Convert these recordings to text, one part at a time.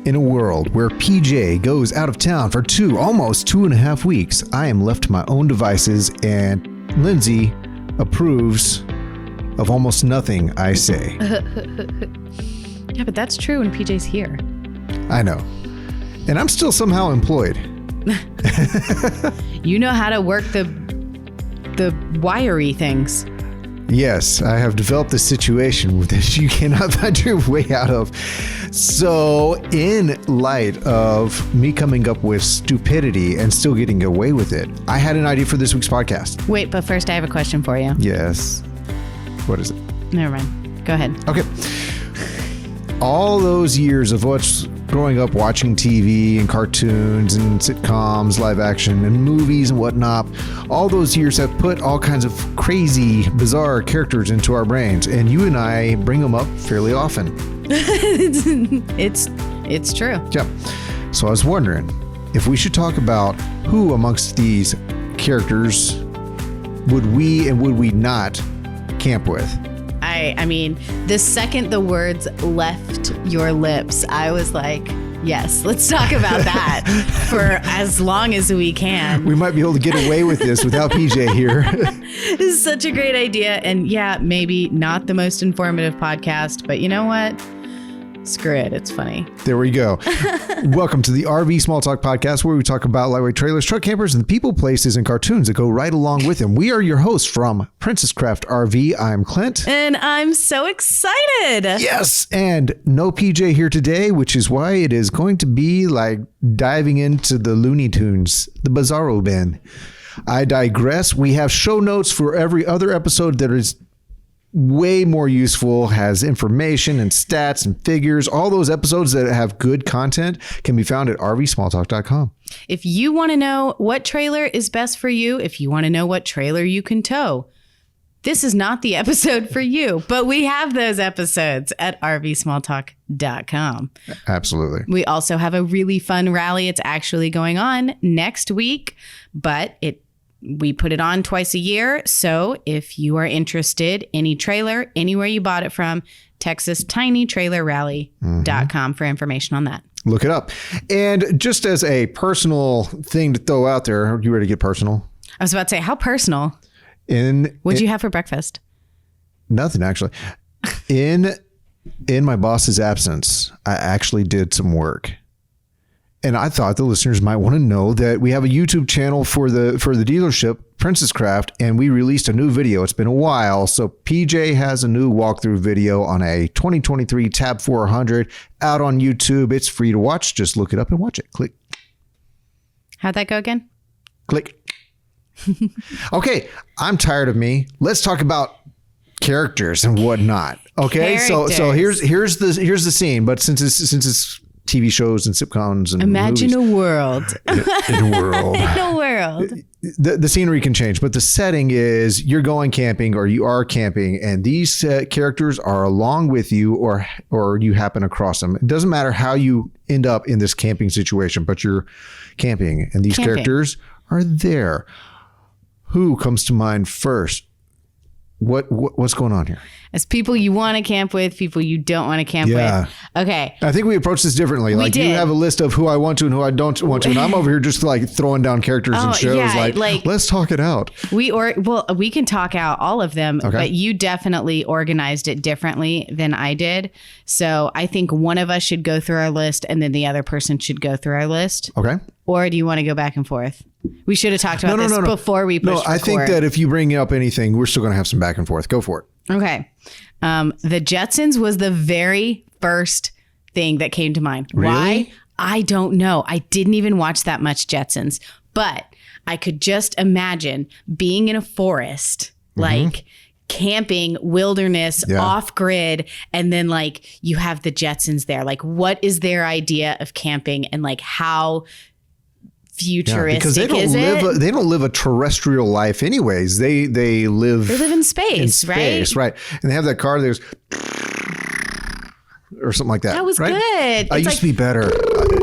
In a world where PJ goes out of town for almost 2.5 weeks, I am left to my own devices, and Lindsay approves of almost nothing I say. Yeah, but that's true when PJ's here. I know. And I'm still somehow employed. You know how to work the wiry things. Yes, I have developed a situation that you cannot find your way out of. So, in light of me coming up with stupidity and still getting away with it, I had an idea for this week's podcast. Wait, but first I have a question for you. Yes. What is it? Never mind. Go ahead. Okay. All those years of growing up watching TV and cartoons and sitcoms, live action and movies and whatnot, all those years have put all kinds of crazy, bizarre characters into our brains, and you and I bring them up fairly often. It's true. Yeah. So I was wondering if we should talk about who amongst these characters would we not camp with. I mean, the second the words left your lips, I was like, yes, let's talk about that for as long as we can. We might be able to get away with this without PJ here. This is such a great idea. And yeah, maybe not the most informative podcast, but you know what? Screw it. It's funny. There we go. Welcome to the RV Small Talk podcast, where we talk about lightweight trailers, truck campers, and the people, places, and cartoons that go right along with them. We are your hosts from Princess Craft RV. I'm Clint. And I'm so excited. Yes. And no PJ here today, which is why it is going to be like diving into the Looney Tunes, the Bizarro bin. I digress. We have show notes for every other episode that is way more useful, has information and stats and figures. All those episodes that have good content can be found at rvsmalltalk.com. If you want to know what trailer is best for you, if you want to know what trailer you can tow, this is not the episode for you, but we have those episodes at rvsmalltalk.com. Absolutely. We also have a really fun rally. It's actually going on next week, but we put it on twice a year. So if you are interested, any trailer, anywhere you bought it from, TexasTinyTrailerRally.com for information on that. Look it up. And just as a personal thing to throw out there, are you ready to get personal? I was about to say, how personal? What'd you have for breakfast? Nothing, actually. In my boss's absence, I actually did some work. And I thought the listeners might want to know that we have a YouTube channel for the dealership, Princess Craft, and we released a new video. It's been a while. So PJ has a new walkthrough video on a 2023 Tab 400 out on YouTube. It's free to watch. Just look it up and watch it. Click. How'd that go again? Click. Okay, I'm tired of me. Let's talk about characters and whatnot. Okay, so here's the scene. But since it's TV shows and sitcoms and imagine movies, a world. In a world. In a world. The scenery can change, but the setting is you're going camping or you are camping, and these characters are along with you or you happen across them. It doesn't matter how you end up in this camping situation, but you're camping and these characters are there. Who comes to mind first? What's going on here? As people you want to camp with, people you don't want to camp with. Okay. I think we approach this differently. You have a list of who I want to and who I don't want to. And I'm over here just like throwing down characters and shows. Yeah, like, let's talk it out. We can talk out all of them, but you definitely organized it differently than I did. So I think one of us should go through our list and then the other person should go through our list. Okay. Or do you want to go back and forth? We should have talked about this before we pushed record. I think that if you bring up anything, we're still going to have some back and forth. Go for it. Okay. The Jetsons was the very first thing that came to mind. Really? Why? I don't know. I didn't even watch that much Jetsons, but I could just imagine being in a forest, like camping, wilderness, off grid, and then like you have the Jetsons there. Like, what is their idea of camping and like how futuristic because they don't live a terrestrial life anyways. They live in space, right? And they have that car there's or something like that. That was right? good. I used to be better.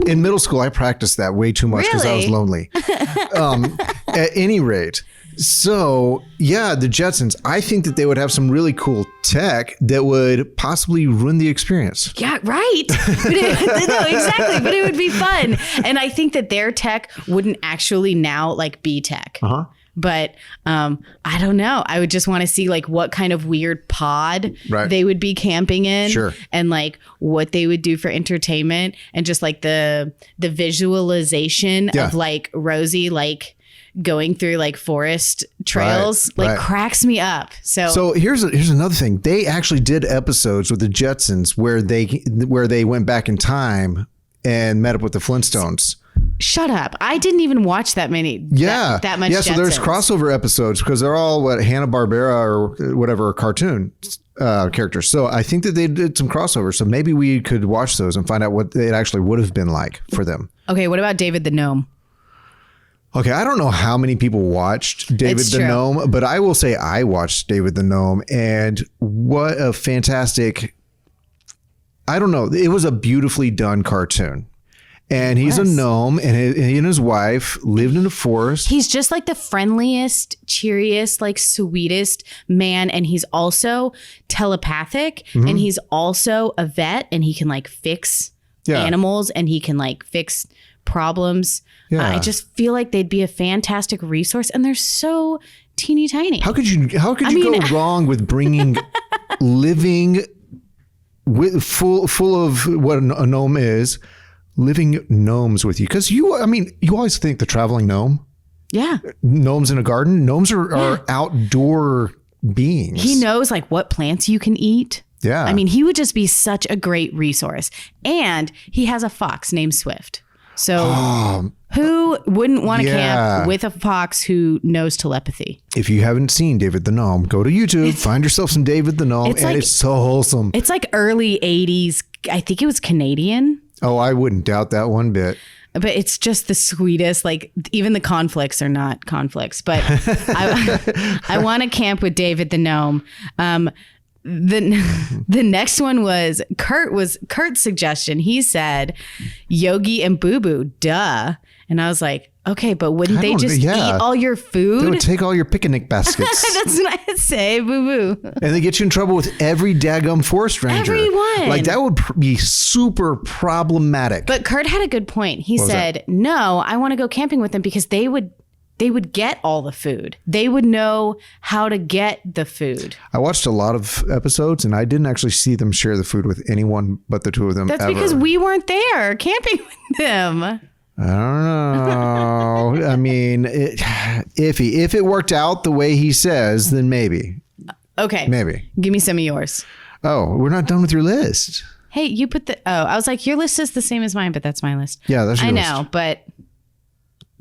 In middle school, I practiced that way too much because I was lonely. At any rate, So, yeah, the Jetsons, I think that they would have some really cool tech that would possibly ruin the experience. Yeah, right. No, exactly. But it would be fun. And I think that their tech wouldn't actually now like be tech. Uh-huh. But I don't know. I would just want to see like what kind of weird pod they would be camping in. Sure. And like what they would do for entertainment and just like the visualization of like Rosie like going through like forest trails cracks me up. So here's another thing. They actually did episodes with the Jetsons where they went back in time and met up with the Flintstones. Shut up. I didn't even watch that many. Yeah. That much. Yeah. So there's crossover episodes because they're all Hanna-Barbera or whatever cartoon characters. So I think that they did some crossovers. So maybe we could watch those and find out what it actually would have been like for them. Okay. What about David the Gnome? Okay, I don't know how many people watched David the Gnome, but I will say I watched David the Gnome, and what a fantastic, I don't know, it was a beautifully done cartoon. And he's a gnome, and he and his wife lived in the forest. He's just like the friendliest, cheeriest, like sweetest man, and he's also telepathic, and he's also a vet, and he can like fix animals, and he can like fix problems. Yeah. I just feel like they'd be a fantastic resource, and they're so teeny tiny. How could you go wrong with bringing living full of what a gnome is, living gnomes with you? Because you always think the traveling gnome. Yeah. Gnomes in a garden. Gnomes are outdoor beings. He knows like what plants you can eat. Yeah. I mean, he would just be such a great resource. And he has a fox named Swift. So who wouldn't want to camp with a fox who knows telepathy? If you haven't seen David the Gnome, go to YouTube, find yourself some David the Gnome, it's so wholesome. It's like early 80s. I think it was Canadian. Oh, I wouldn't doubt that one bit. But it's just the sweetest. Like even the conflicts are not conflicts. But I want to camp with David the Gnome. The next one was Kurt's suggestion. He said Yogi and Boo Boo, duh. And I was like, okay, but wouldn't they just eat all your food? They would take all your picnic baskets. That's what I say, Boo Boo. And they get you in trouble with every daggum forest ranger. Everyone. Like that would be super problematic. But Kurt had a good point. He said, no, I want to go camping with them because they would get all the food. They would know how to get the food. I watched a lot of episodes and I didn't actually see them share the food with anyone but the two of them. That's because we weren't there camping with them. I don't know. I mean, iffy. If it worked out the way he says, then maybe. Okay. Maybe. Give me some of yours. Oh, we're not done with your list. Hey, you put I was like, your list is the same as mine, but that's my list. Yeah, that's your list. I know, but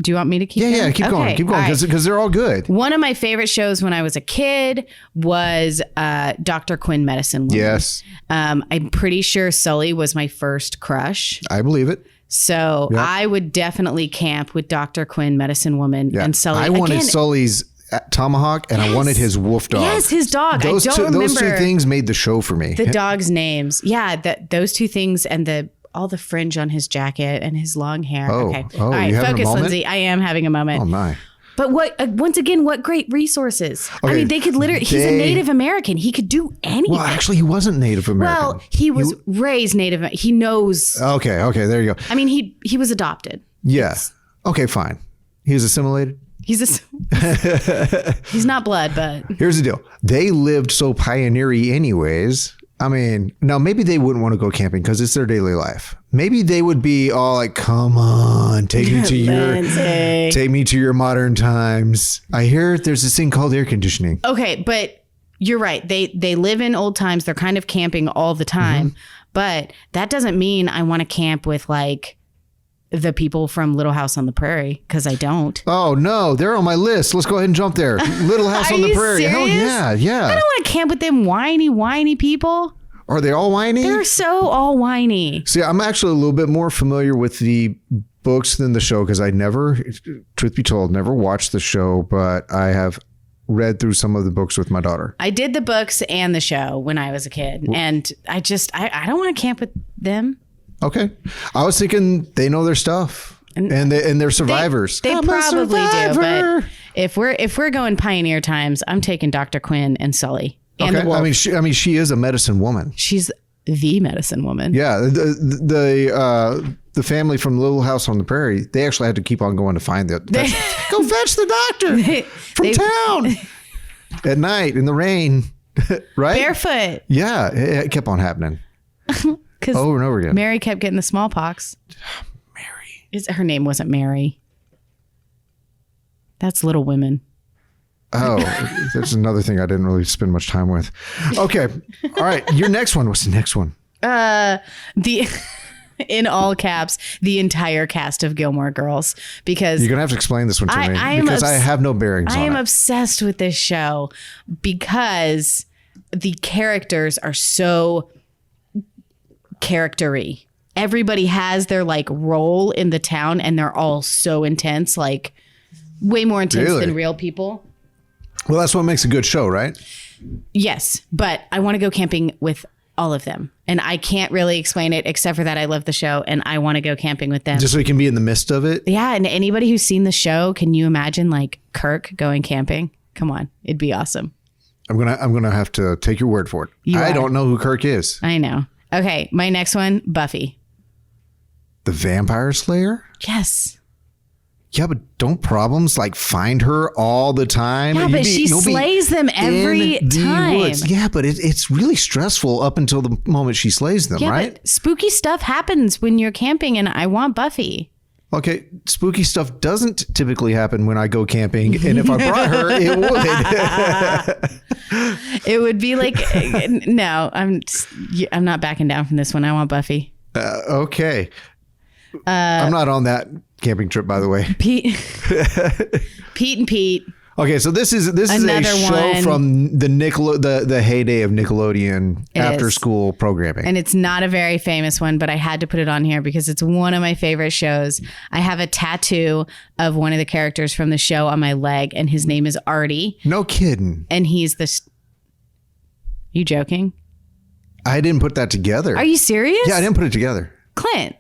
do you want me to keep going? Yeah, keep going because they're all good. One of my favorite shows when I was a kid was Dr. Quinn Medicine Woman. Yes. I'm pretty sure Sully was my first crush. I believe it. So I would definitely camp with Dr. Quinn Medicine Woman and Sully. I wanted Sully's tomahawk and I wanted his wolf dog. Yes, his dog. Those two things made the show for me. The dog's names. Yeah, those two things and all the fringe on his jacket and his long hair. Okay. All right, focus, Lindsay. I am having a moment. Oh, my. But once again, what great reresources. Okay. I mean, they could literally, he's a Native American. He could do anything. Well, actually, he wasn't Native American. Well, he was raised Native. He knows. Okay, there you go. I mean, he was adopted. Yeah. Okay, fine. He was assimilated? He's not blood, but. Here's the deal. They lived so pioneery anyways. I mean, now maybe they wouldn't want to go camping because it's their daily life. Maybe they would be all like, "Come on, take me to your modern times." I hear there's this thing called air conditioning. Okay, but you're right. They live in old times. They're kind of camping all the time, but that doesn't mean I want to camp with like the people from Little House on the Prairie because I don't. Oh no, they're on my list. Let's go ahead and jump there. Little House on the Prairie. Serious? Hell yeah. I don't want to camp with them whiny people. Are they all whiny? They're so all whiny. See, I'm actually a little bit more familiar with the books than the show because I never, truth be told, never watched the show, but I have read through some of the books with my daughter. I did the books and the show when I was a kid, and I don't want to camp with them. Okay. I was thinking they know their stuff and they're survivors. They probably do, but If we're going pioneer times, I'm taking Dr. Quinn and Sully and the wolf. I mean, she is a medicine woman. She's the medicine woman. Yeah. The family from Little House on the Prairie, they actually had to keep on going to find it. Go fetch the doctor from town at night in the rain, right? Barefoot. Yeah, it kept on happening over and over again. Mary kept getting the smallpox. Mary. Her name wasn't Mary. That's Little Women. Oh, there's another thing I didn't really spend much time with. Okay. All right. Your next one. What's the next one? In all caps, the entire cast of Gilmore Girls, because you're going to have to explain this one to me because I have no bearings on it. I am obsessed with this show because the characters are so character-y. Everybody has their like role in the town and they're all so intense, like way more intense than real people. Well, that's what makes a good show, right? Yes, but I want to go camping with all of them. And I can't really explain it except for that I love the show and I want to go camping with them. Just so you can be in the midst of it? Yeah, and anybody who's seen the show, can you imagine like Kirk going camping? Come on, it'd be awesome. I'm gonna have to take your word for it. I don't know who Kirk is. I know. Okay, my next one, Buffy. The Vampire Slayer? Yes. Yeah, but don't problems like find her all the time? Yeah, but she slays them every time. Woods. Yeah, but it's really stressful up until the moment she slays them, right? But spooky stuff happens when you're camping, and I want Buffy. Okay, spooky stuff doesn't typically happen when I go camping, and if I brought her, it would. It would be like, no, I'm not backing down from this one. I want Buffy. Okay. I'm not on that camping trip, by the way. Pete and Pete. Okay, so this is a show from the heyday of Nickelodeon after school programming. And it's not a very famous one, but I had to put it on here because it's one of my favorite shows. I have a tattoo of one of the characters from the show on my leg, and his name is Artie. No kidding. And he's You joking? I didn't put that together. Are you serious? Yeah, I didn't put it together. Clint.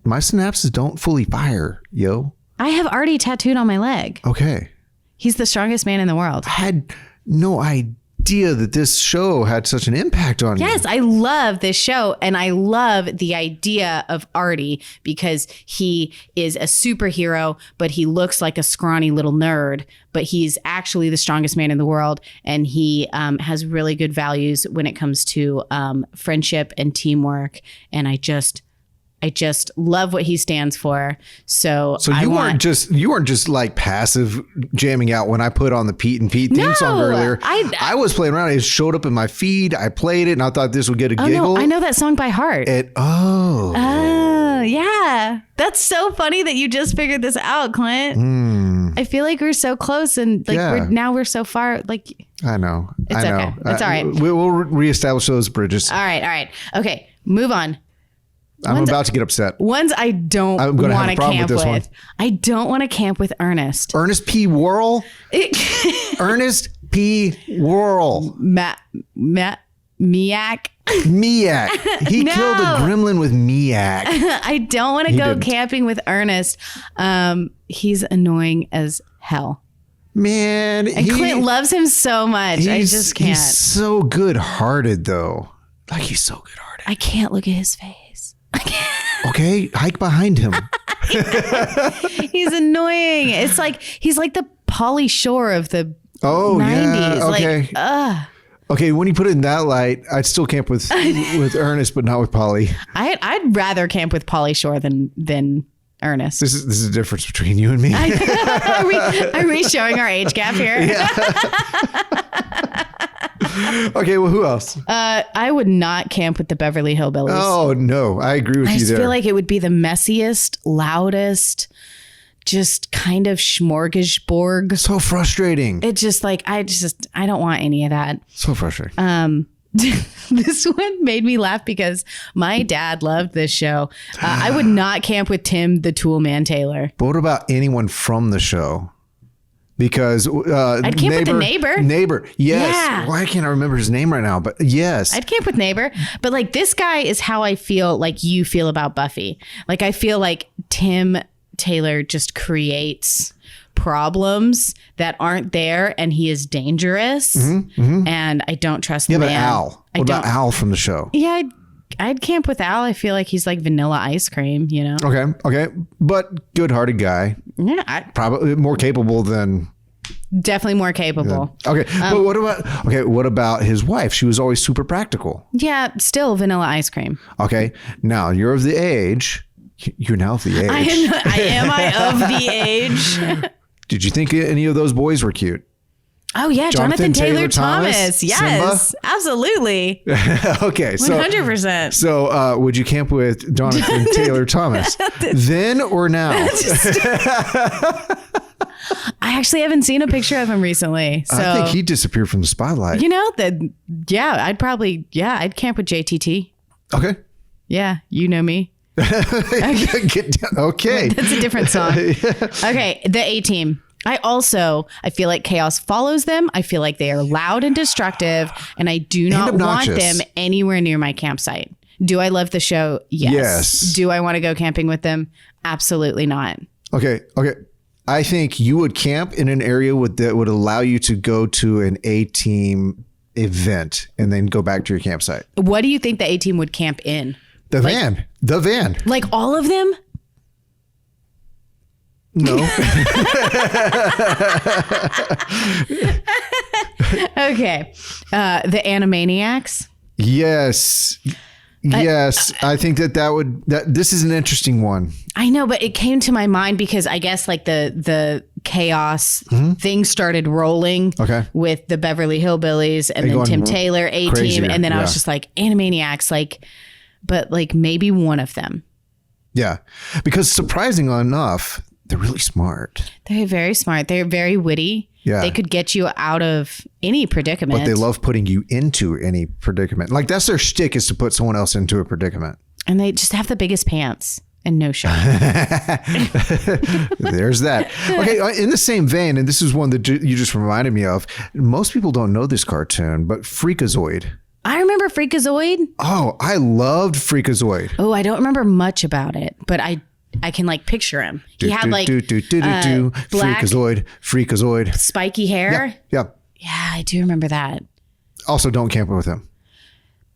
My synapses don't fully fire, yo. I have Artie tattooed on my leg. Okay. He's the strongest man in the world. I had no idea that this show had such an impact on you. Yes, I love this show, and I love the idea of Artie because he is a superhero, but he looks like a scrawny little nerd, but he's actually the strongest man in the world, and he has really good values when it comes to friendship and teamwork, and I just love what he stands for. So you weren't just like passive jamming out when I put on the Pete and Pete theme song earlier. I was playing around. It showed up in my feed. I played it and I thought this would get a giggle. No, I know that song by heart. Oh, yeah. That's so funny that you just figured this out, Clint. I feel like we're so close and like we're so far. Like I know. It's okay. It's all right. We'll reestablish those bridges. All right. Okay. Move on. I'm about to get upset. Ones I don't want to camp with. I don't want to camp with Ernest. Ernest P. Worrell? Ernest P. Worrell. Miak. Miak. He killed a gremlin with Miak. I don't want to go camping with Ernest. He's annoying as hell. Man. And Clint loves him so much. I just can't. He's so good-hearted, though. Like, he's so good-hearted. I can't look at his face. Okay, hike behind him. He's annoying. It's like he's like the Pauly Shore of the 90s. Yeah, okay. Like, okay, when you put it in that light, I'd still camp with Ernest, but not with Pauly. I'd rather camp with Pauly Shore than Ernest. This is the difference between you and me. Are we showing our age gap here? Yeah. Okay, well, who else? I would not camp with the Beverly Hillbillies. Oh, no. I agree with you there. I just feel like it would be the messiest, loudest, just kind of smorgasbord. So frustrating. It's just like, I don't want any of that. So frustrating. This one made me laugh because my dad loved this show. I would not camp with Tim the Toolman Taylor. But what about anyone from the show? Because I'd camp with the neighbor. Neighbor, yes. Yeah. Why can't I remember his name right now? But yes, I'd camp with neighbor. But like this guy is how I feel like you feel about Buffy. Like I feel like Tim Taylor just creates problems that aren't there, and he is dangerous. And I don't trust the Yeah, but man. Al. What about Al from the show? Yeah, I'd camp with Al. I feel like he's like vanilla ice cream, you know? Okay. But good-hearted guy. Yeah, Probably more capable than... definitely more capable. Okay. But what about his wife? She was always super practical. Yeah, still vanilla ice cream. Okay. Now, you're of the age... You're now of the age. Am I of the age? Did you think any of those boys were cute? Oh, yeah. Jonathan Taylor Thomas. Yes, Simba? absolutely. Okay. 100%. So would you camp with Jonathan Taylor Thomas then or now? I actually haven't seen a picture of him recently. So I think he disappeared from the spotlight. You know, I'd camp with JTT. Okay. Yeah, you know me. Okay. That's a different song. Okay, the A-Team. I feel like chaos follows them. I feel like they are loud and destructive, and I do not want them anywhere near my campsite. Do I love the show? Yes. Do I want to go camping with them? Absolutely not. Okay. I think you would camp in an area that would allow you to go to an A-Team event and then go back to your campsite. What do you think the A-Team would camp in? The van. Like all of them? No. Okay. The Animaniacs? Yes. I think this is an interesting one. I know, but it came to my mind because I guess like the chaos thing started rolling with the Beverly Hillbillies and then Tim Taylor, A-Team. And then I was just like, Animaniacs, but maybe one of them. Yeah. Because surprising enough, they're really smart. They're very smart. They're very witty. Yeah. They could get you out of any predicament. But they love putting you into any predicament. Like that's their shtick, is to put someone else into a predicament. And they just have the biggest pants and no shirt. There's that. Okay, in the same vein, and this is one that you just reminded me of. Most people don't know this cartoon, but Freakazoid. I remember Freakazoid. Oh, I loved Freakazoid. Oh, I don't remember much about it, but I can picture him. He had black, Freakazoid, spiky hair. Yeah, I do remember that. Also, don't camp with him.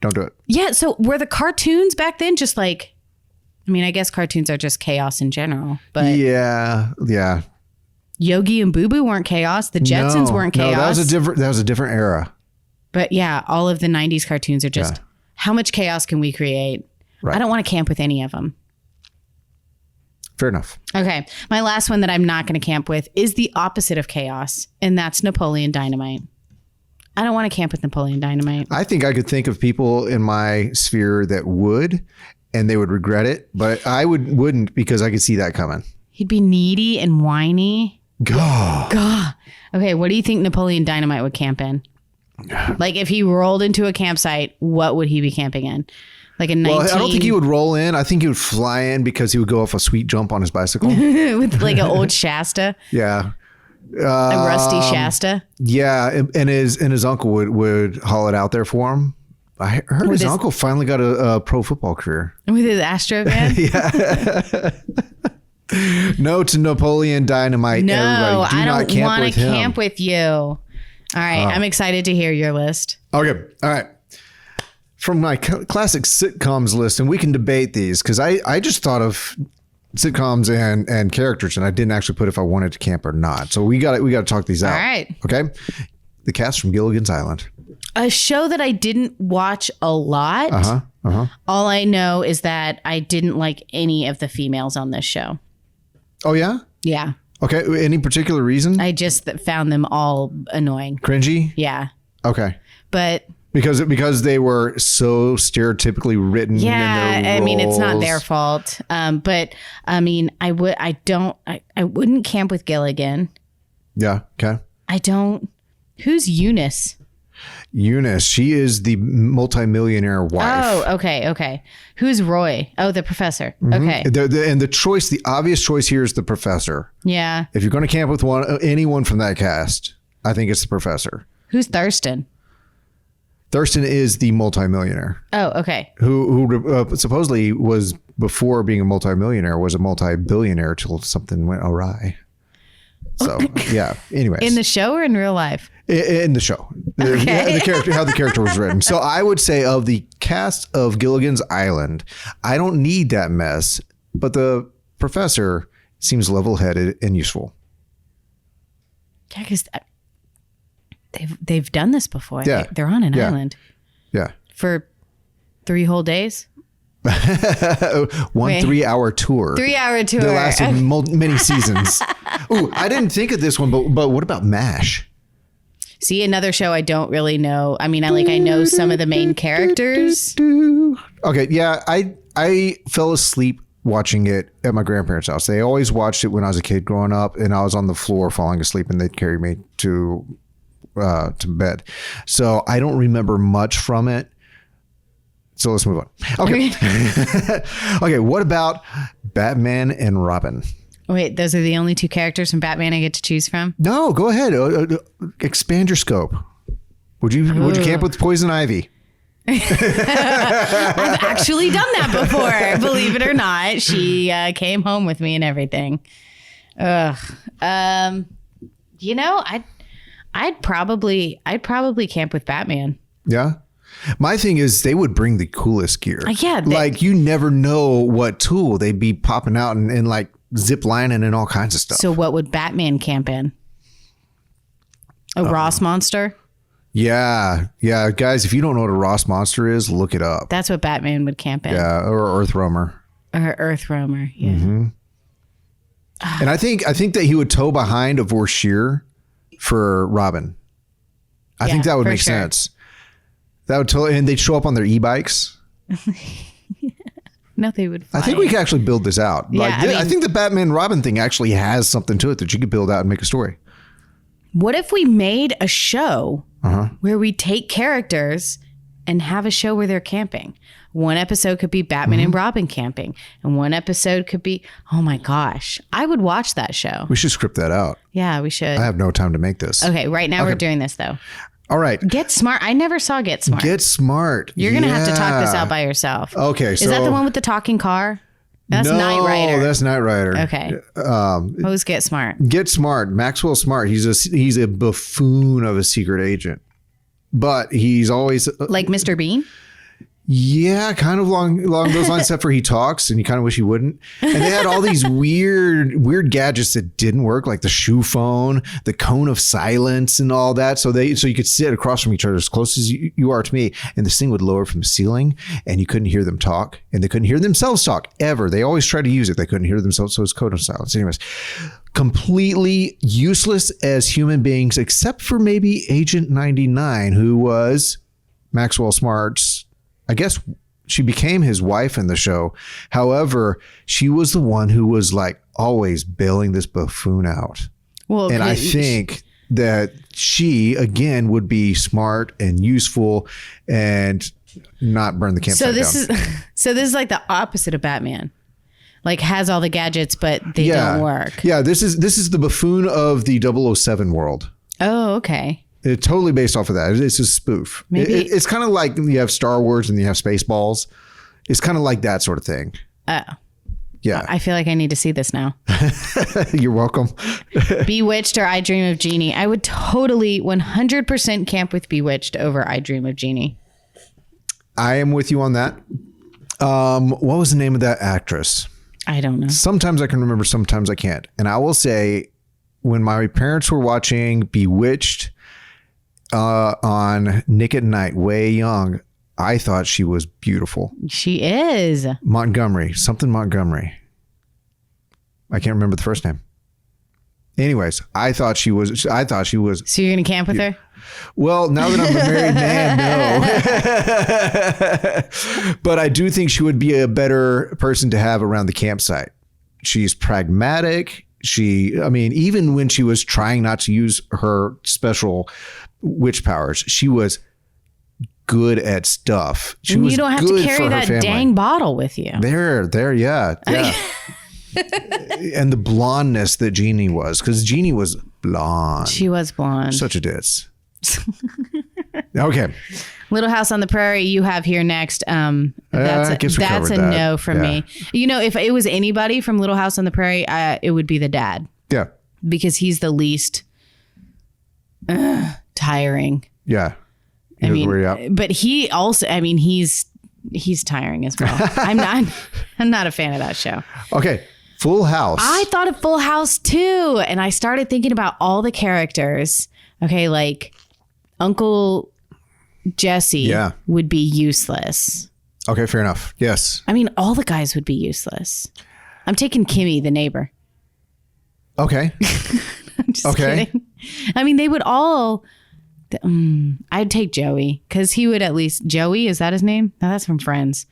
Don't do it. Yeah. So were the cartoons back then just I guess cartoons are just chaos in general, but yeah. Yogi and Boo Boo weren't chaos. The Jetsons weren't chaos. No, that was a different era. But yeah, all of the 90s cartoons are just how much chaos can we create? Right. I don't want to camp with any of them. Fair enough. Okay. My last one that I'm not going to camp with is the opposite of chaos, and that's Napoleon Dynamite. I don't want to camp with Napoleon Dynamite. I think I could think of people in my sphere that would, and they would regret it, but I wouldn't because I could see that coming. He'd be needy and whiny. Gah. Okay, what do you think Napoleon Dynamite would camp in? If he rolled into a campsite, what would he be camping in? Like a 19... Well, I don't think he would roll in. I think he would fly in because he would go off a sweet jump on his bicycle. With an old Shasta. Yeah. A rusty Shasta. Yeah. And his uncle would haul it out there for him. I heard his uncle finally got a pro football career. With his Astro van? Yeah. No to Napoleon Dynamite. No, everybody. I don't want to camp with you. All right. I'm excited to hear your list. Okay. All right. From my classic sitcoms list, and we can debate these because I just thought of sitcoms and characters, and I didn't actually put if I wanted to camp or not. So we got to talk these out. All right. Okay. The cast from Gilligan's Island. A show that I didn't watch a lot. All I know is that I didn't like any of the females on this show. Oh, yeah? Yeah. Okay. Any particular reason? I just found them all annoying. Cringy? Yeah. Okay. But... Because they were so stereotypically written. Yeah, in their roles. I mean, it's not their fault. But I mean, I wouldn't camp with Gilligan. Yeah. Okay. Who's Eunice? Eunice. She is the multimillionaire wife. Oh, okay. Who's Roy? Oh, the professor. Okay. And the obvious choice here is the professor. Yeah. If you're going to camp with anyone from that cast, I think it's the professor. Who's Thurston? Thurston is the multimillionaire. Oh, okay. Who supposedly was, before being a multimillionaire, was a multi-billionaire till something went awry. So yeah. Anyways, In the show or in real life? in the show, the character, how the character was written. So I would say of the cast of Gilligan's Island, I don't need that mess, but the professor seems level-headed and useful. Yeah, because they've done this before. Yeah. They're on an island Yeah. for 3 whole days. 3-hour tour. 3-hour tour. That lasted many seasons. Ooh, I didn't think of this one, but what about MASH? See, another show I don't really know. I mean, I know some of the main characters. Okay, yeah, I fell asleep watching it at my grandparents' house. They always watched it when I was a kid growing up, and I was on the floor falling asleep, and they'd carry me to bed. So I don't remember much from it. So let's move on. Okay. Okay, what about Batman and Robin? Wait, those are the only 2 characters from Batman I get to choose from? No, go ahead. Expand your scope. Would you camp with Poison Ivy? I've actually done that before, believe it or not. She came home with me and everything. Ugh. You know, I'd probably camp with Batman. Yeah. My thing is they would bring the coolest gear. Yeah. Like you never know what tool they'd be popping out and like zip lining and all kinds of stuff. So what would Batman camp in? A Ross monster? Yeah. Yeah. Guys, if you don't know what a Ross monster is, look it up. That's what Batman would camp in. Yeah. Or Earth Roamer. Or Earth Roamer. Yeah. Mm-hmm. And I think that he would tow behind a Vorshir for Robin. I think that would make sense. That would totally, and they'd show up on their e-bikes. No, they would fly. I think we could actually build this out. Yeah, I think the Batman Robin thing actually has something to it that you could build out and make a story. What if we made a show where we take characters and have a show where they're camping? One episode could be Batman and Robin camping, and one episode could be, oh my gosh, I would watch that show. We should script that out. Yeah, we should. I have no time to make this. Okay, right now we're doing this though. All right. Get Smart. I never saw Get Smart. Get Smart. You're going to have to talk this out by yourself. Okay. Is that the one with the talking car? That's Knight Rider. No, that's Knight Rider. Okay. Who's Get Smart? Get Smart. Maxwell Smart. He's a buffoon of a secret agent, but he's always like Mr. Bean? Yeah, kind of along those lines, except for he talks and you kind of wish he wouldn't. And they had all these weird gadgets that didn't work, like the shoe phone, the cone of silence and all that. So you could sit across from each other as close as you are to me. And this thing would lower from the ceiling and you couldn't hear them talk and they couldn't hear themselves talk ever. They always tried to use it. They couldn't hear themselves. So it's cone of silence. Anyways, completely useless as human beings, except for maybe Agent 99, who was Maxwell Smart's, I guess she became his wife in the show. However, she was the one who was like always bailing this buffoon out. Well, and I think that she again would be smart and useful and not burn the campsite down. So this is like the opposite of Batman. Like has all the gadgets, but they don't work. Yeah, this is the buffoon of the 007 world. Oh, okay. It's totally based off of that. It's a spoof. It's kind of like you have Star Wars and you have Spaceballs. It's kind of like that sort of thing. Oh. Yeah. I feel like I need to see this now. You're welcome. Bewitched or I Dream of Jeannie. I would totally 100% camp with Bewitched over I Dream of Jeannie. I am with you on that. What was the name of that actress? I don't know. Sometimes I can remember, sometimes I can't. And I will say, when my parents were watching Bewitched on Nick at Night, way young, I thought she was beautiful. She is. Montgomery. I can't remember the first name. Anyways, I thought she was. So you're going to camp with her? Well, now that I'm a married man, no. But I do think she would be a better person to have around the campsite. She's pragmatic. Even when she was trying not to use her special witch powers, she was good at stuff. You don't have to carry that dang bottle with you. There, yeah. And the blondness that Jeannie was, because Jeannie was blonde. She was blonde. Such a ditz. Okay. Little House on the Prairie, you have here next. That's a no from me. You know, if it was anybody from Little House on the Prairie, it would be the dad. Yeah. because he's the least tiring. Yeah. I mean, but he also, I mean, he's tiring as well. I'm not a fan of that show. Okay. Full House. I thought of Full House too. And I started thinking about all the characters. Okay. Like Uncle Jesse would be useless. Okay. Fair enough. Yes. I mean, all the guys would be useless. I'm taking Kimmy, the neighbor. Okay. I'm just kidding. I mean, they would all... I'd take Joey because he would at least... Joey, is that his name? No, that's from Friends.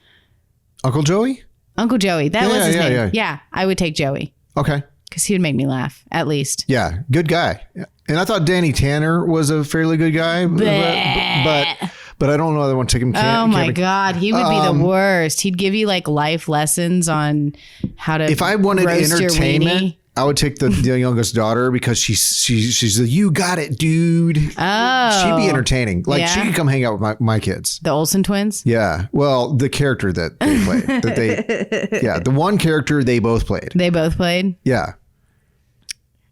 Uncle Joey? Uncle Joey. That was his name. Yeah, I would take Joey. Okay. Because he would make me laugh, at least. Yeah, good guy. And I thought Danny Tanner was a fairly good guy. But I don't know that I want to take him. Oh my God. He would be the worst. He'd give you like life lessons on how to... If I wanted entertainment... I would take the youngest daughter because she's the you got it, dude. Oh. She'd be entertaining. Like she could come hang out with my kids. The Olsen Twins? Yeah. Well, the character that they played. The one character they both played. They both played? Yeah.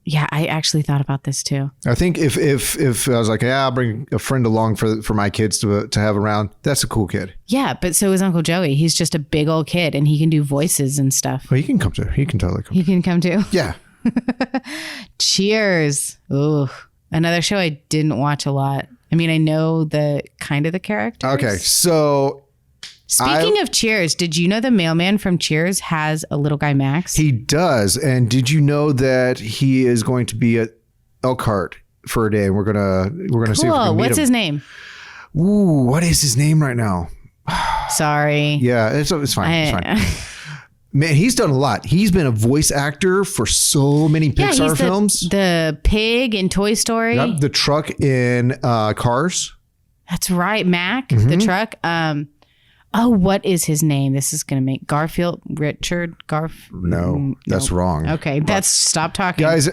Yeah, I actually thought about this too. I think if I was like, yeah, I'll bring a friend along for my kids to have around, that's a cool kid. Yeah, but so is Uncle Joey. He's just a big old kid and he can do voices and stuff. Well, he can totally come. He can come too? Yeah. Cheers. Ooh, another show I didn't watch a lot. I mean, I know the characters. Okay, so... Speaking of Cheers, did you know the mailman from Cheers has a little guy, Max? He does. And did you know that he is going to be at Elkhart for a day? And we're gonna see if we can meet What's him. his name? Ooh, what is his name right now? Sorry. Yeah, it's fine. It's fine. Man, he's done a lot. He's been a voice actor for so many Pixar films. The pig in Toy Story. Yep, the truck in Cars. That's right, Mac. The truck. Oh, what is his name? This is going to make Richard Garf. No, that's wrong. Okay, stop talking. Guys,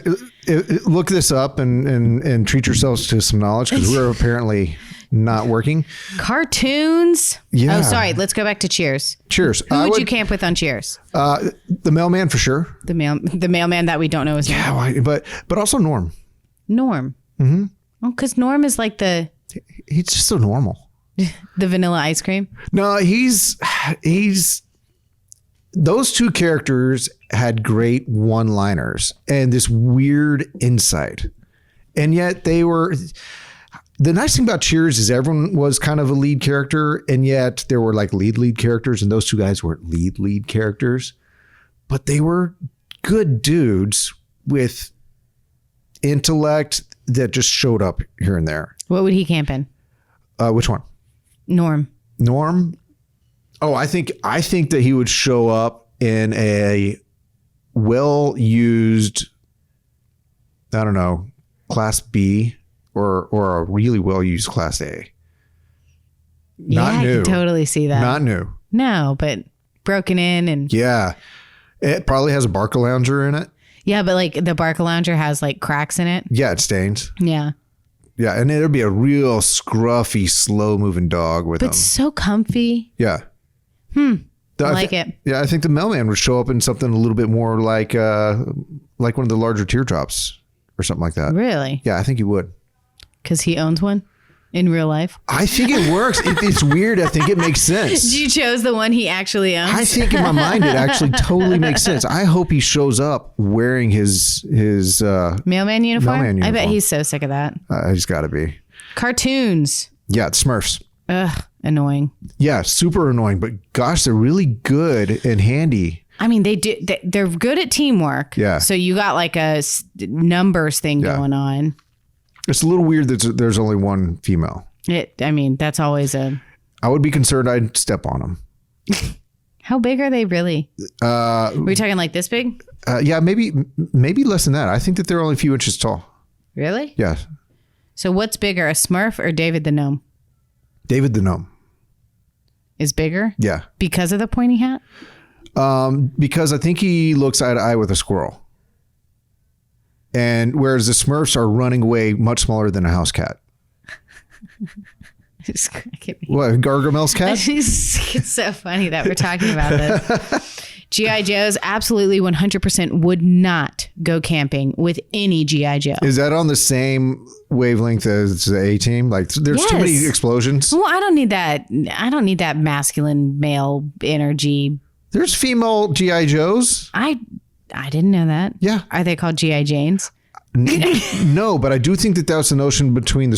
look this up and treat yourselves to some knowledge because we're apparently not working. Cartoons. Yeah. Oh, sorry. Let's go back to Cheers. Cheers. Who would you camp with on Cheers? The mailman for sure. The mailman that we don't know his name. Yeah, but also Norm. Norm. Mm-hmm. Oh, because Norm is like he's just so normal. The vanilla ice cream? No, he's those two characters had great one-liners and this weird insight. And yet they were the nice thing about Cheers is everyone was kind of a lead character, and yet there were like lead characters, and those two guys weren't lead characters, but they were good dudes with intellect that just showed up here and there. What would he camp in? Which one? Norm. Oh, I think that he would show up in a well-used, I don't know, Class B or a really well-used Class A. Not new. I can totally see that. Not new. No, but broken in and... Yeah. It probably has a Barcalounger in it. Yeah, but like the Barcalounger has like cracks in it. Yeah, it stains. Yeah. Yeah, and it'll be a real scruffy, slow-moving dog with him. But so comfy. Yeah. I like it. Yeah, I think the mailman would show up in something a little bit more like one of the larger teardrops or something like that. Really? Yeah, I think he would. Because he owns one in real life? I think it works. It's weird. I think it makes sense. You chose the one he actually owns? I think in my mind it actually totally makes sense. I hope he shows up wearing his mailman uniform? I bet he's so sick of that. He's got to be. Cartoons. Yeah, it's Smurfs. Ugh, annoying. Yeah, super annoying, but gosh, they're really good and handy. I mean, they're good at teamwork. Yeah. So you got like a numbers thing going on. It's a little weird that there's only one female. That's always a... I would be concerned I'd step on them. How big are they really? Are we talking like this big? Yeah, maybe less than that. I think that they're only a few inches tall. Really? Yeah. So what's bigger, a Smurf or David the Gnome? David the Gnome. Is bigger? Yeah. Because of the pointy hat? Because I think he looks eye to eye with a squirrel. And whereas the Smurfs are running away much smaller than a house cat. What, Gargamel's cat? It's so funny that we're talking about this. G.I. Joes, absolutely 100% would not go camping with any G.I. Joe. Is that on the same wavelength as the A-Team? Like, there's too many explosions. Well, I don't need that. I don't need that masculine male energy. There's female G.I. Joes. I didn't know that. Yeah. Are they called G.I. Janes? No, but I do think that that's the notion behind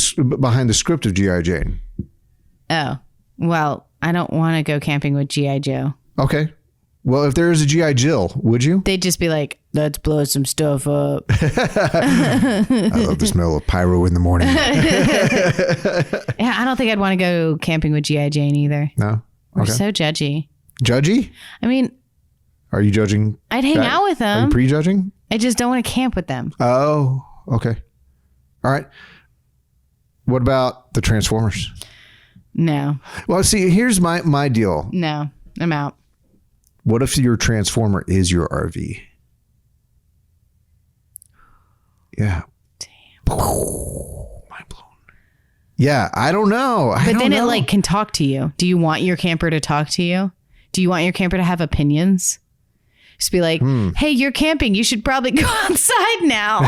the script of G.I. Jane. Oh, well, I don't want to go camping with G.I. Joe. Okay. Well, if there is a G.I. Jill, would you? They'd just be like, let's blow some stuff up. I love the smell of pyro in the morning. Yeah, I don't think I'd want to go camping with G.I. Jane either. No? We're Okay. so judgy. Judgy? I mean, Are you judging? I'd hang out with Are you them. prejudging? I just don't want to camp with them. Oh, okay. All right. What about the Transformers? No, Well, see, here's my deal. no, I'm out. What if your Transformer is your RV? Yeah. Damn. Mind blown. Yeah, I don't know. But then it like can talk to you. Do you want your camper to talk to you? Do you want your camper to have opinions? Just be like, hey, you're camping. You should probably go outside now.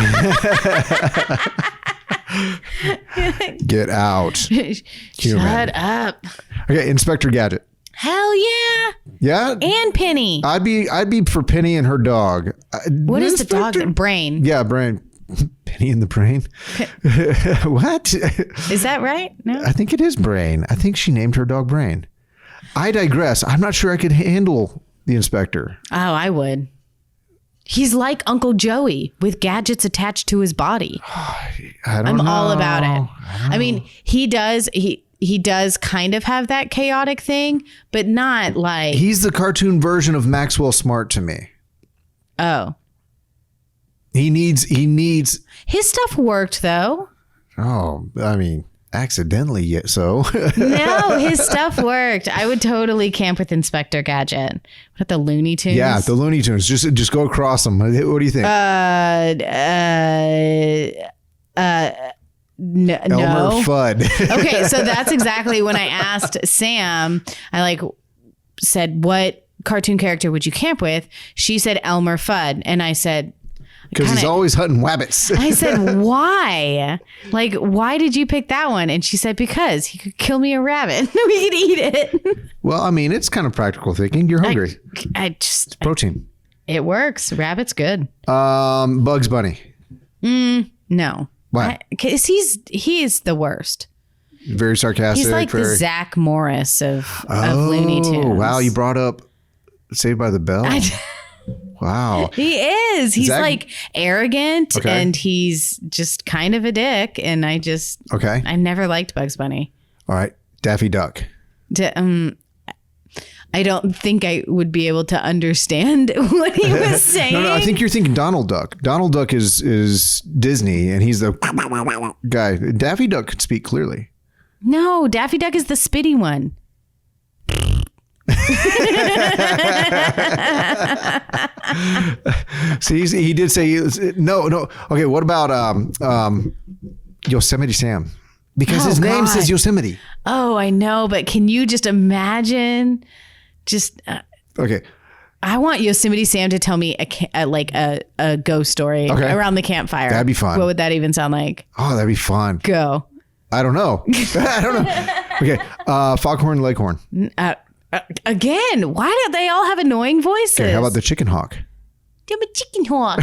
Get out. Shut up. Okay, Inspector Gadget. Hell yeah. Yeah? And Penny. I'd be for Penny and her dog. What is the dog? Brain. Yeah, Brain. Penny and the Brain. What? Is that right? No. I think it is Brain. I think she named her dog Brain. I digress. I'm not sure I could handle the inspector. Oh, I would. He's like Uncle Joey with gadgets attached to his body. I'm all about it. I mean, he does kind of have that chaotic thing, but not like. He's the cartoon version of Maxwell Smart to me. Oh. He needs. His stuff worked though. Oh, I mean, accidentally yet so. No, his stuff worked. I would totally camp with Inspector Gadget. What, the Looney Tunes? Yeah, the Looney Tunes. Just go across them. What do you think? No. Elmer Fudd. Okay, so that's exactly when I asked Sam, I said, what cartoon character would you camp with? She said Elmer Fudd. And I said, Because he's always hunting wabbits. I said, why? Like, why did you pick that one? And she said, because he could kill me a rabbit. We could eat it. Well, I mean, it's kind of practical thinking. You're hungry. It's protein. It works. Rabbit's good. Bugs Bunny. No. Why? Because he's the worst. Very sarcastic. He's like the Zach Morris of Looney Tunes. Wow, you brought up Saved by the Bell. Wow. He is. He's Zach, like arrogant okay, and he's just kind of a dick. And I never liked Bugs Bunny. All right. Daffy Duck. I don't think I would be able to understand what he was saying. No, I think you're thinking Donald Duck. Donald Duck is Disney and he's the guy. Daffy Duck could speak clearly. No, Daffy Duck is the spitty one. See, he did say no. Okay, what about Yosemite Sam? Because his name says Yosemite. Oh, I know, but can you just imagine? Okay. I want Yosemite Sam to tell me a ghost story around the campfire. That'd be fun. What would that even sound like? Oh, that'd be fun. Go. I don't know. Okay. Foghorn Leghorn. Again, why do they all have annoying voices? Okay, how about the Chicken Hawk? I'm a chicken hawk.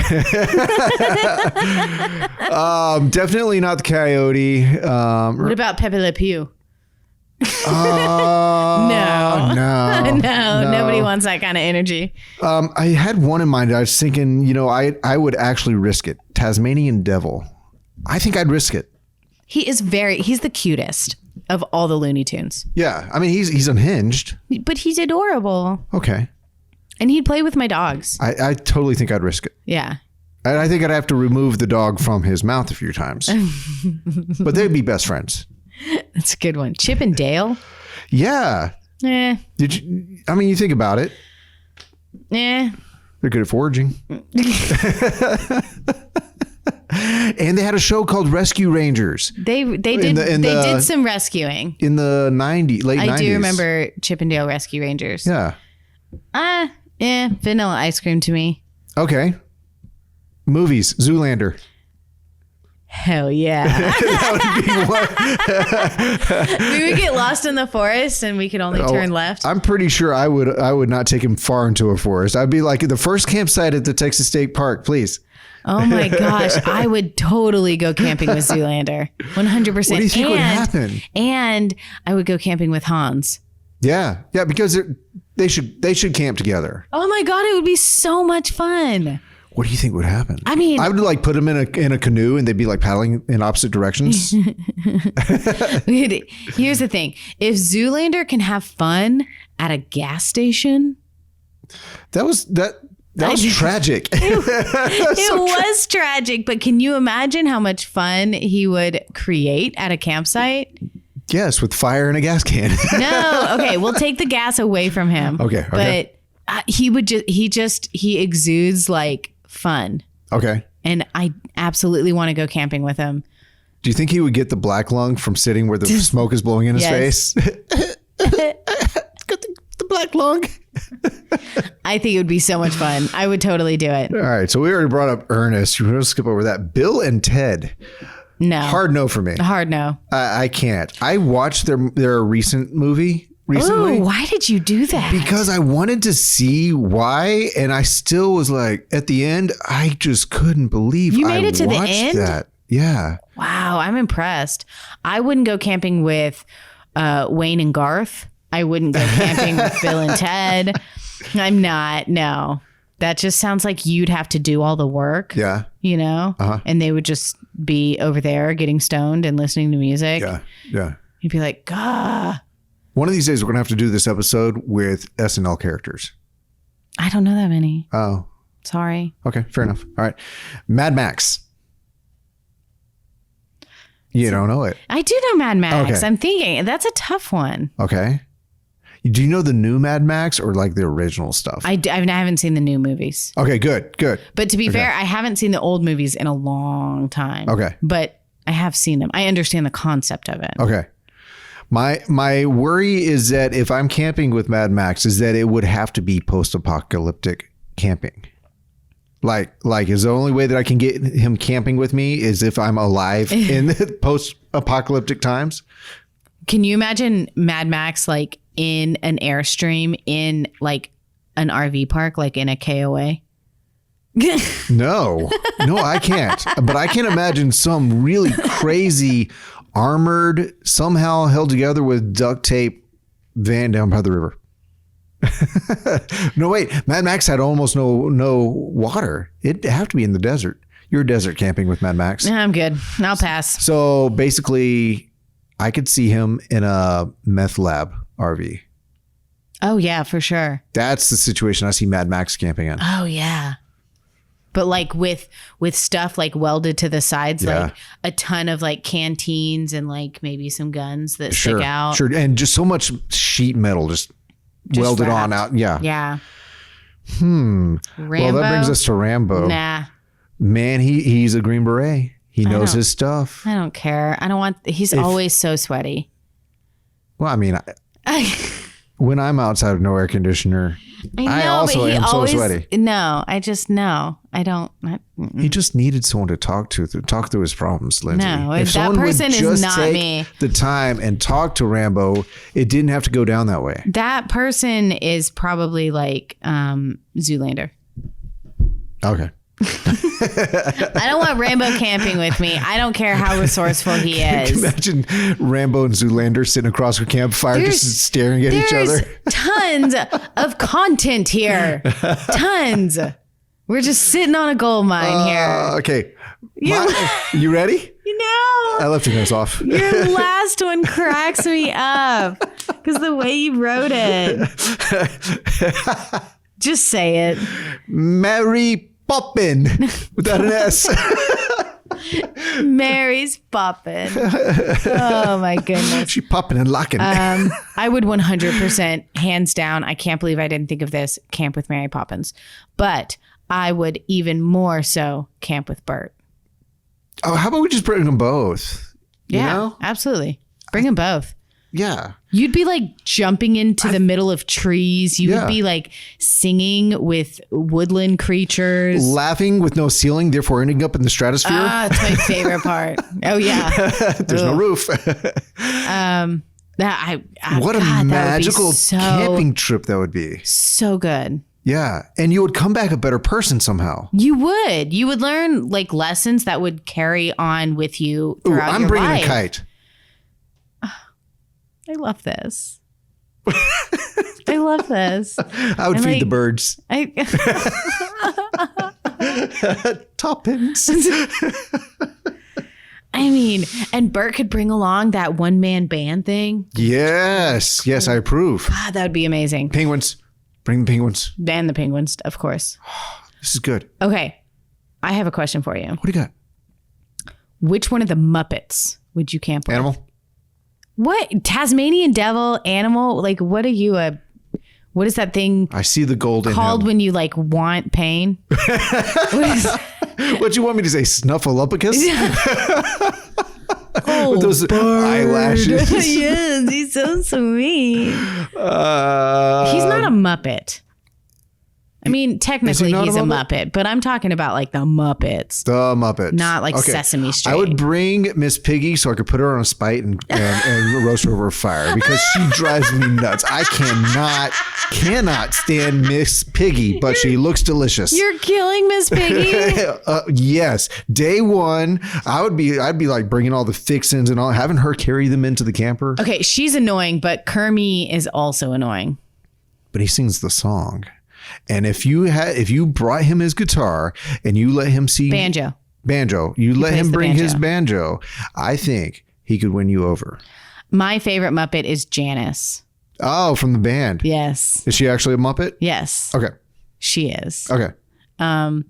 Definitely not the Coyote. What about Pepe Le Pew? No, nobody wants that kind of energy. I had one in mind. I was thinking, I would actually risk it. Tasmanian Devil. I think I'd risk it. He's the cutest of all the Looney Tunes. Yeah. I mean, he's unhinged. But he's adorable. Okay. And he'd play with my dogs. I totally think I'd risk it. Yeah. And I think I'd have to remove the dog from his mouth a few times. But they'd be best friends. That's a good one. Chip and Dale? Yeah. Eh. You think about it. Eh. They're good at foraging. And they had a show called Rescue Rangers. They did some rescuing. In the late 90s. I do remember Chip and Dale Rescue Rangers. Yeah. Vanilla ice cream to me. Okay. Movies. Zoolander. Hell yeah. We would get lost in the forest and we could only turn left. I'm pretty sure I would not take him far into a forest. I'd be like, the first campsite at the Texas State Park, please. Oh my gosh. I would totally go camping with Zoolander. 100%. What do you think would happen? And I would go camping with Hans. Yeah. Yeah, because they should camp together. Oh my God, it would be so much fun. What do you think would happen? I mean, I would like put them in a canoe and they'd be like paddling in opposite directions. Here's the thing. If Zoolander can have fun at a gas station. That was tragic. It was tragic, but can you imagine how much fun he would create at a campsite? Yes, with fire and a gas can. No, okay, we'll take the gas away from him. Okay. But he exudes like fun. Okay. And I absolutely want to go camping with him. Do you think he would get the black lung from sitting where the smoke is blowing in his face? Got the black lung. I think it would be so much fun. I would totally do it. All right. So we already brought up Ernest. We're going to skip over that. Bill and Ted. No. Hard no for me. Hard no. I can't. I watched their recent movie recently. Ooh, why did you do that? Because I wanted to see why, and I still was like, at the end, I just couldn't believe you made it to the end. That. Yeah. Wow, I'm impressed. I wouldn't go camping with Wayne and Garth. I wouldn't go camping with Bill and Ted. I'm not. No, that just sounds like you'd have to do all the work. Yeah. You know, and they would just be over there getting stoned and listening to music. Yeah. Yeah. You'd be like, Gah. One of these days, we're going to have to do this episode with SNL characters. I don't know that many. Oh. Sorry. Okay, fair enough. All right. Mad Max. You don't know it. I do know Mad Max. Okay. I'm thinking that's a tough one. Okay. Do you know the new Mad Max or like the original stuff? I haven't seen the new movies. Okay, good. But to be fair, I haven't seen the old movies in a long time. Okay. But I have seen them. I understand the concept of it. Okay. My worry is that if I'm camping with Mad Max is that it would have to be post-apocalyptic camping. Like is the only way that I can get him camping with me is if I'm alive in the post-apocalyptic times. Can you imagine Mad Max like in an Airstream in like an RV park, like in a KOA? No, I can't. But I can imagine some really crazy armored, somehow held together with duct tape van down by the river. No, wait. Mad Max had almost no water. It'd have to be in the desert. You're desert camping with Mad Max. I'm good. I'll pass. So basically, I could see him in a meth lab RV. Oh, yeah, for sure. That's the situation I see Mad Max camping in. Oh, yeah. But like with stuff like welded to the sides, like a ton of like canteens and like maybe some guns that stick out. Sure. And just so much sheet metal just welded wrapped on out. Yeah. Yeah. Rambo? Well, that brings us to Rambo. Nah. Man, he's a Green Beret. He knows his stuff. I don't care. I don't want, he's always so sweaty. Well, I mean, when I'm outside of no air conditioner, I also am so sweaty. No, I just know. I don't. He just needed someone to talk through his problems, Lindsay. No, if that person is not me. The time and talk to Rambo, it didn't have to go down that way. That person is probably like Zoolander. Okay. I don't want Rambo camping with me. I don't care how resourcul he is. Imagine Rambo and Zoolander sitting across a campfire just staring at each other. Tons of content here. Tons. We're just sitting on a gold mine here. Okay. You ready? No. I left your nose off. Your last one cracks me up because the way you wrote it. Just say it. Mary Poppin without an S. Mary's poppin'. Oh my goodness. She popping and locking. I would 100% hands down. I can't believe I didn't think of this. Camp with Mary Poppins, but I would even more so camp with Bert. Oh, how about we just bring them both? Yeah, absolutely. Bring them both. Yeah. You'd be like jumping into the middle of trees. You would be like singing with woodland creatures. Laughing with no ceiling, therefore ending up in the stratosphere. Ah, it's my favorite part. Oh, yeah. There's no roof. What a magical camping trip that would be. So good. Yeah. And you would come back a better person somehow. You would. You would learn like lessons that would carry on with you throughout your life. I'm bringing a kite. I love this. I love this. I would feed the birds. Toppins. I mean, and Bert could bring along that one-man band thing. Yes. Yes, I approve. God, that would be amazing. Penguins. Bring the penguins. And the penguins, of course. This is good. Okay. I have a question for you. What do you got? Which one of the Muppets would you camp with? Animal? What? Tasmanian devil, animal? Like, what are you what is that thing I see the gold in called him. when you like want pain? What you want me to say? Snuffleupagus? Oh, with those eyelashes. Yes, he's so sweet. He's not a Muppet. I mean, technically he's a Muppet, but I'm talking about like the Muppets. The Muppets. Not like Sesame Street. I would bring Miss Piggy so I could put her on a spite and roast her over a fire because she drives me nuts. I cannot stand Miss Piggy, but she looks delicious. You're killing Miss Piggy? Yes. Day one, I'd be like bringing all the fixins and all, having her carry them into the camper. Okay, she's annoying, but Kermie is also annoying. But he sings the song. And if you brought him his guitar and you let him see banjo, you let him bring his banjo, I think he could win you over. My favorite Muppet is Janice. Oh, from the band. Yes. Is she actually a Muppet? Yes. Okay. She is. Okay. And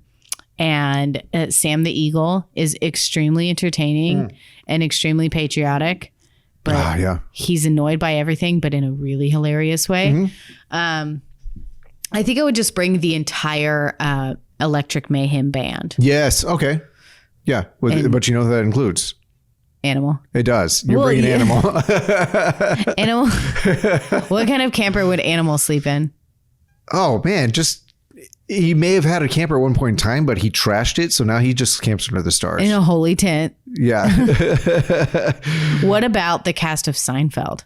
Sam the Eagle is extremely entertaining and extremely patriotic. But he's annoyed by everything, but in a really hilarious way. Mm-hmm. I think I would just bring the entire Electric Mayhem band. Yes. Okay. Yeah. But you know who that includes? Animal. It does. You're bringing Animal. Animal. What kind of camper would Animal sleep in? Oh, man. He may have had a camper at one point in time, but he trashed it. So now he just camps under the stars. In a holy tent. Yeah. What about the cast of Seinfeld?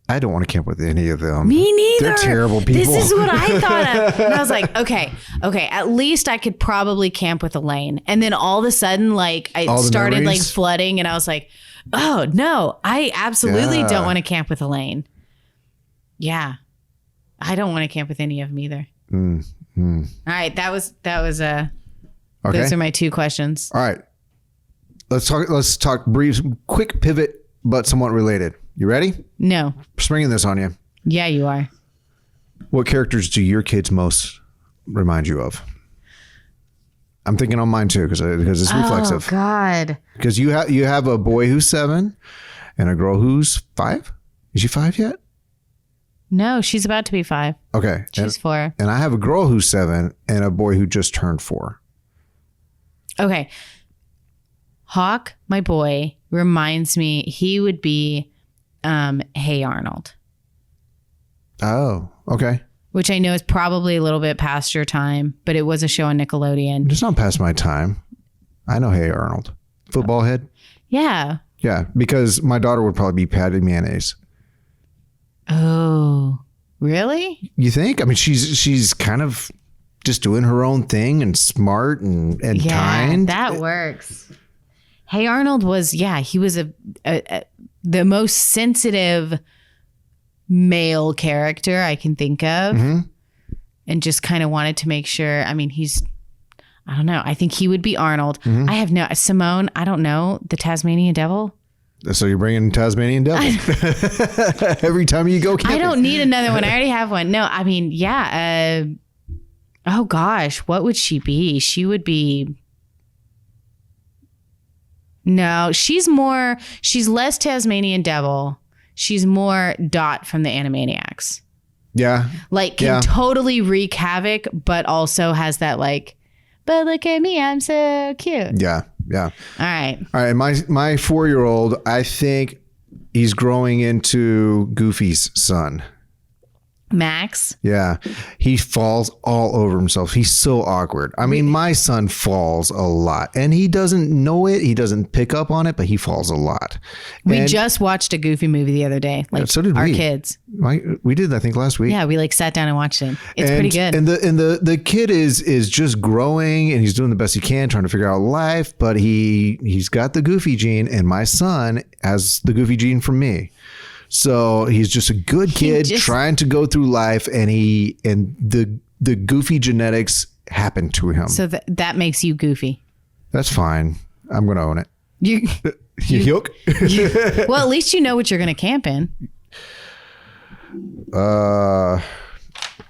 I don't want to camp with any of them. Me neither. They're terrible people. This is what I thought of. And I was like, okay. At least I could probably camp with Elaine. And then all of a sudden, like I started like flooding and I was like, oh no, I absolutely don't want to camp with Elaine. Yeah. I don't want to camp with any of them either. All right. That was okay. Those are my two questions. All right. Let's talk brief, quick pivot, but somewhat related. You ready? No. Springing this on you. Yeah, you are. What characters do your kids most remind you of? I'm thinking on mine too because it's reflexive. Oh God. Because you have a boy who's 7 and a girl who's 5. Is she 5 yet? No, she's about to be 5. Okay. She's 4. And I have a girl who's 7 and a boy who just turned 4. Okay. Hawk, my boy, reminds me he would be Hey Arnold. Oh, okay. Which I know is probably a little bit past your time, but it was a show on Nickelodeon. It's not past my time. I know Hey Arnold. Football head? Yeah. Yeah, because my daughter would probably be Patty Mayonnaise. Oh, really? You think? I mean, she's kind of just doing her own thing and smart and kind. That works. Hey Arnold was, he was the most sensitive male character I can think of. Mm-hmm. And just kind of wanted to make sure. I mean, I don't know. I think he would be Arnold. Mm-hmm. I have no, Simone, I don't know, the Tasmanian devil. So you're bringing Tasmanian devil every time you go camping. I don't need another one. I already have one. No, I mean, oh gosh, what would she be? She would be... No, she's less Tasmanian devil. She's more Dot from the Animaniacs. Yeah. Like can totally wreak havoc, but also has that like, but look at me, I'm so cute. Yeah. Yeah. All right. My 4-year-old, I think he's growing into Goofy's son. Max. Yeah. He falls all over himself. He's so awkward. I mean, my son falls a lot and he doesn't know it. He doesn't pick up on it, but he falls a lot. We just watched a Goofy movie the other day. Like, so did our we. kids. We did, I think, last week. Yeah, we like sat down and watched it. It's pretty good. And the kid is just growing and he's doing the best he can, trying to figure out life, but he's got the Goofy gene, and my son has the Goofy gene from me. So he's just a good kid trying to go through life, and the Goofy genetics happen to him. So that makes you Goofy. That's fine. I'm going to own it. You yoke? Well, at least you know what you're going to camp in.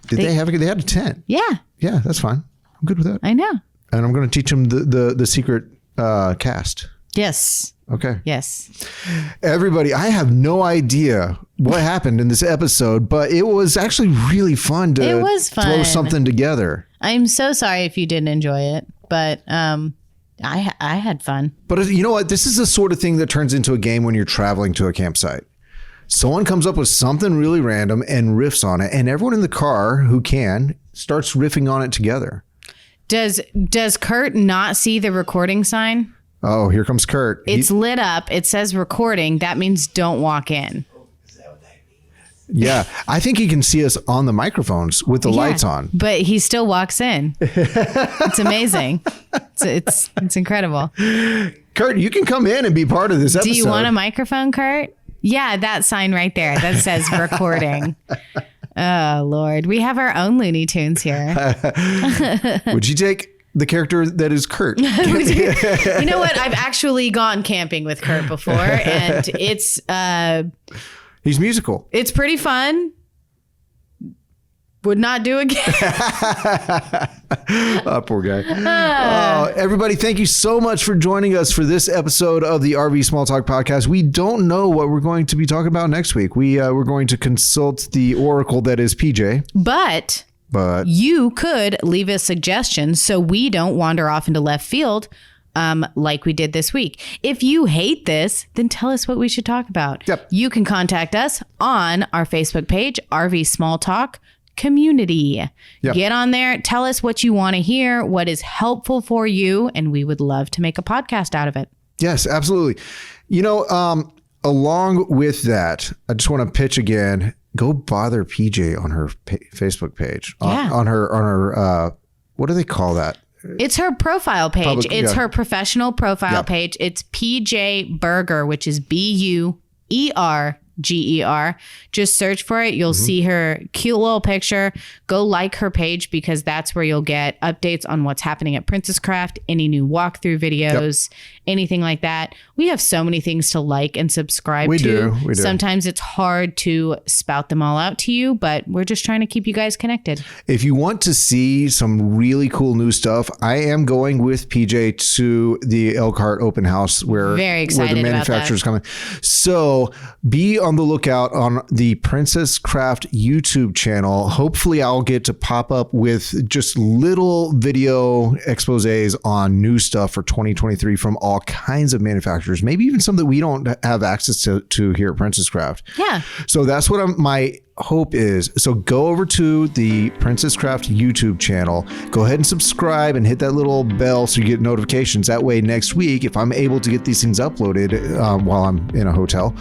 They had a tent. Yeah. Yeah, that's fine. I'm good with that. I know. And I'm going to teach them the secret cast. Yes. Okay. Yes. Everybody, I have no idea what happened in this episode, but it was actually really fun to throw something together. I'm so sorry if you didn't enjoy it, but I had fun. But you know what? This is the sort of thing that turns into a game when you're traveling to a campsite. Someone comes up with something really random and riffs on it, and everyone in the car who can starts riffing on it together. Does Kurt not see the recording sign? Oh, here comes Kurt. It's lit up. It says recording. That means don't walk in. Yeah. I think he can see us on the microphones with the lights on. But he still walks in. It's amazing. It's incredible. Kurt, you can come in and be part of this episode. Do you want a microphone, Kurt? Yeah, that sign right there that says recording. Oh, Lord. We have our own Looney Tunes here. Would you take the character that is Kurt? You know what? I've actually gone camping with Kurt before, and it's he's musical. It's pretty fun. Would not do again. Oh, poor guy. Everybody, thank you so much for joining us for this episode of the RV Small Talk podcast. We don't know what we're going to be talking about next week. We're going to consult the oracle that is PJ. But you could leave a suggestion so we don't wander off into left field like we did this week. If you hate this, then tell us what we should talk about. Yep. You can contact us on our Facebook page, RV Small Talk Community. Yep. Get on there. Tell us what you want to hear, what is helpful for you, and we would love to make a podcast out of it. Yes, absolutely. You know, along with that, I just want to pitch again. Go bother PJ on her Facebook page. On her what do they call that? It's her profile page. It's her professional profile page. It's PJ Burger, which is BUERGER. Just search for it. You'll see her cute little picture. Go like her page, because that's where you'll get updates on what's happening at Princess Craft, any new walkthrough videos, anything like that. We have so many things to like and subscribe to. We do. Sometimes it's hard to spout them all out to you, but we're just trying to keep you guys connected. If you want to see some really cool new stuff, I am going with PJ to the Elkhart open house where the manufacturer's coming. So be on the lookout on the Princess Craft YouTube channel. Hopefully I'll get to pop up with just little video exposés on new stuff for 2023 from all kinds of manufacturers, maybe even some that we don't have access to here at Princess Craft. Yeah. So that's what my hope is. So go over to the Princess Craft YouTube channel, go ahead and subscribe and hit that little bell so you get notifications. That way next week, if I'm able to get these things uploaded while I'm in a hotel,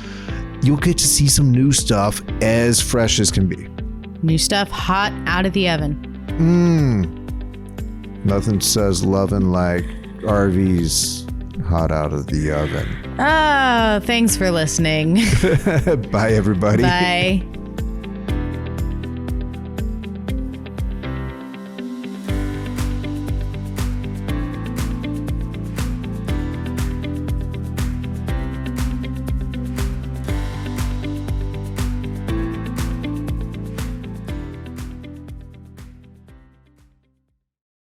you'll get to see some new stuff as fresh as can be. New stuff hot out of the oven. Nothing says loving like RVs hot out of the oven. Oh, thanks for listening. Bye, everybody. Bye.